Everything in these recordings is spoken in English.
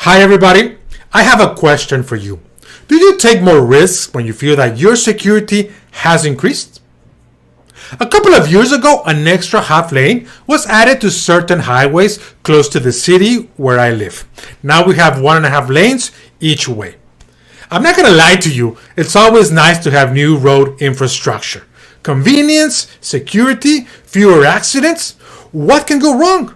Hi everybody, I have a question for you. Do you take more risks when you feel that your security has increased? A couple of years ago, an extra half lane was added to certain highways close to the city where I live. Now we have 1.5 lanes each way. I'm not going to lie to you, it's always nice to have new road infrastructure. Convenience, security, fewer accidents. What can go wrong?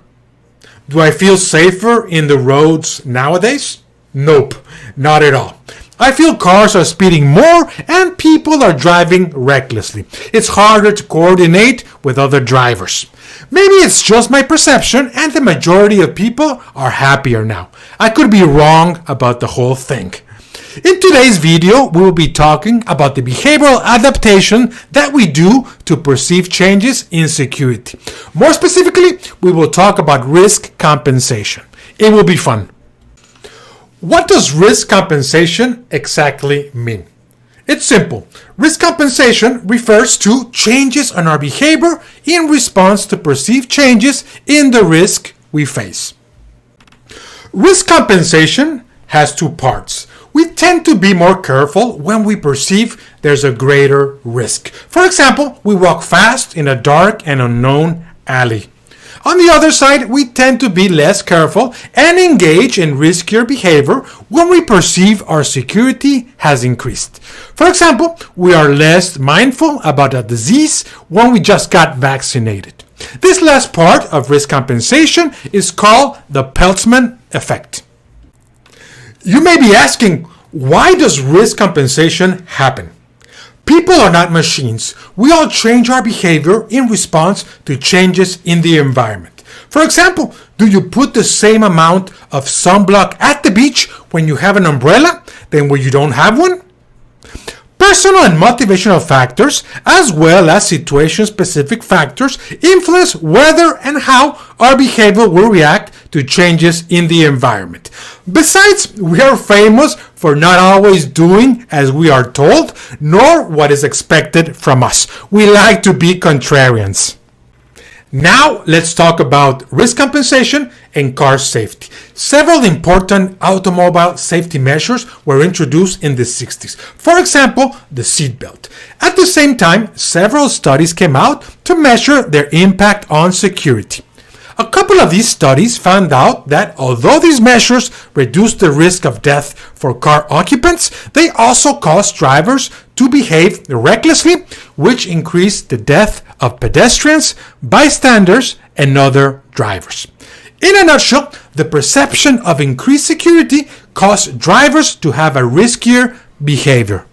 Do I feel safer in the roads nowadays? Nope, not at all. I feel cars are speeding more and people are driving recklessly. It's harder to coordinate with other drivers. Maybe it's just my perception and the majority of people are happier now. I could be wrong about the whole thing. In today's video, we will be talking about the behavioral adaptation that we do to perceive changes in security. More specifically, we will talk about risk compensation. It will be fun. What does risk compensation exactly mean? It's simple. Risk compensation refers to changes in our behavior in response to perceived changes in the risk we face. Risk compensation has two parts. We tend to be more careful when we perceive there's a greater risk. For example, we walk fast in a dark and unknown alley. On the other side, we tend to be less careful and engage in riskier behavior when we perceive our security has increased. For example, we are less mindful about a disease when we just got vaccinated. This last part of risk compensation is called the Peltzman effect. You may be asking, why does risk compensation happen? People are not machines. We all change our behavior in response to changes in the environment. For example, do you put the same amount of sunblock at the beach when you have an umbrella than when you don't have one? Personal and motivational factors, as well as situation-specific factors, influence whether and how our behavior will react to changes in the environment. Besides, we are famous for not always doing as we are told, nor what is expected from us. We like to be contrarians. Now, let's talk about risk compensation and car safety. Several important automobile safety measures were introduced in the 60s. For example, the seatbelt. At the same time, several studies came out to measure their impact on security. A couple of these studies found out that although these measures reduce the risk of death for car occupants, they also cause drivers to behave recklessly, which increased the death of pedestrians, bystanders, and other drivers. In a nutshell, the perception of increased security caused drivers to have a riskier behavior.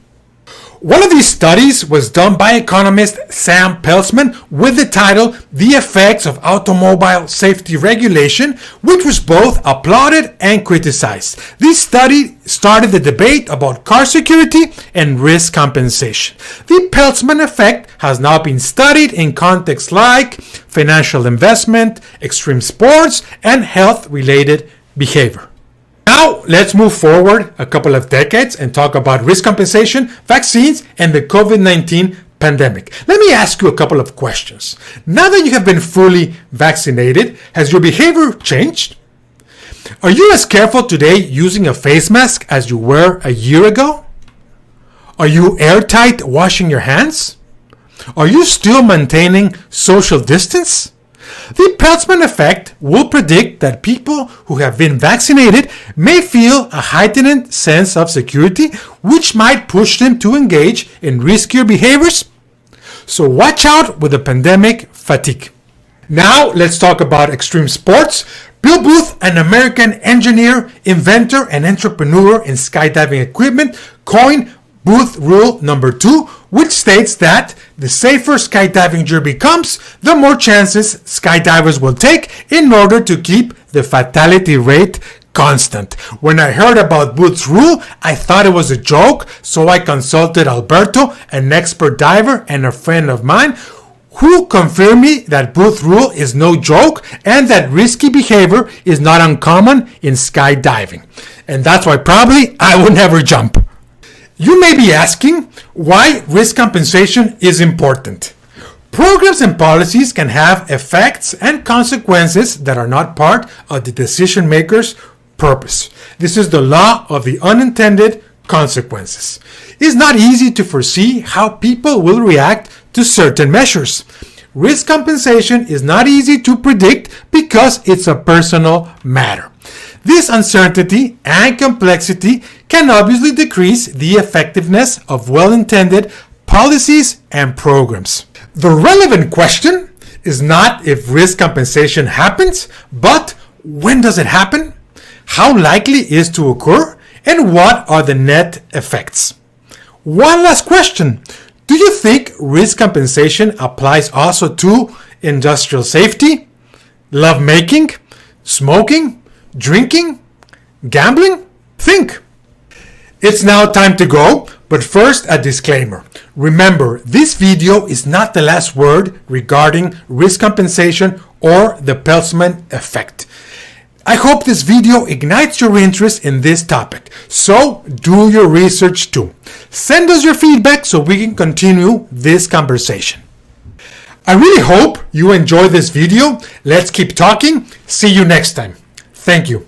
One of these studies was done by economist Sam Peltzman with the title The Effects of Automobile Safety Regulation, which was both applauded and criticized. This study started the debate about car security and risk compensation. The Peltzman effect has now been studied in contexts like financial investment, extreme sports, and health-related behavior. Now, let's move forward a couple of decades and talk about risk compensation, vaccines, and the COVID-19 pandemic. Let me ask you a couple of questions. Now that you have been fully vaccinated, has your behavior changed? Are you as careful today using a face mask as you were a year ago? Are you airtight washing your hands? Are you still maintaining social distance? The Peltzman effect will predict that people who have been vaccinated may feel a heightened sense of security, which might push them to engage in riskier behaviors. So watch out with the pandemic fatigue. Now let's talk about extreme sports. Bill Booth, an American engineer, inventor, and entrepreneur in skydiving equipment, coined Booth Rule number 2, which states that the safer skydiving gear becomes, the more chances skydivers will take in order to keep the fatality rate constant. When I heard about Booth's rule, I thought it was a joke, so I consulted Alberto, an expert diver and a friend of mine, who confirmed me that Booth's rule is no joke and that risky behavior is not uncommon in skydiving. And that's why probably I will never jump. You may be asking why risk compensation is important. Programs and policies can have effects and consequences that are not part of the decision makers purpose. This is the law of the unintended consequences. It's not easy to foresee how people will react to certain measures. Risk compensation is not easy to predict because it's a personal matter. This uncertainty and complexity can obviously decrease the effectiveness of well-intended policies and programs. The relevant question is not if risk compensation happens, but when does it happen? How likely is to occur? And what are the net effects? One last question. Do you think risk compensation applies also to industrial safety, lovemaking, smoking, drinking, gambling? Think. It's now time to go, but first a disclaimer. Remember, this video is not the last word regarding risk compensation or the Peltzman effect. I hope this video ignites your interest in this topic, so do your research too. Send us your feedback so we can continue this conversation. I really hope you enjoyed this video. Let's keep talking. See you next time. Thank you.